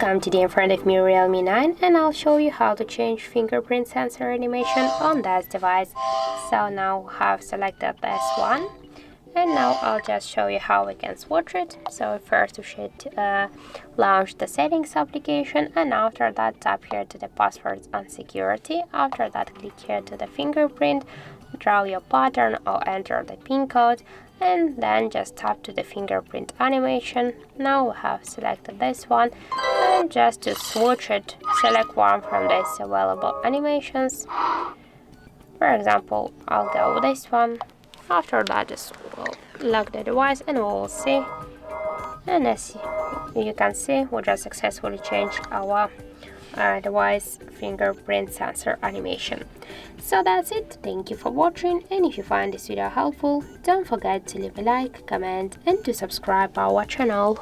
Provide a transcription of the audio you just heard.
I'm today in front of me Realme 9 and I'll show you how to change fingerprint sensor animation on this device. So now I've selected this one and now I'll just show you how we can switch it. So first we should launch the settings application, and after that tap here to the passwords and security. After that click here to the fingerprint, draw your pattern or enter the pin code, and then just tap to the fingerprint animation. Now we have selected this one, and just to switch it, select one from these available animations. For example, I'll go with this one. After that, just we'll lock the device and we'll see. And as you can see, we just successfully changed our device fingerprint sensor animation. So that's it. Thank you for watching, and if you find this video helpful, don't forget to leave a like, comment and to subscribe our channel.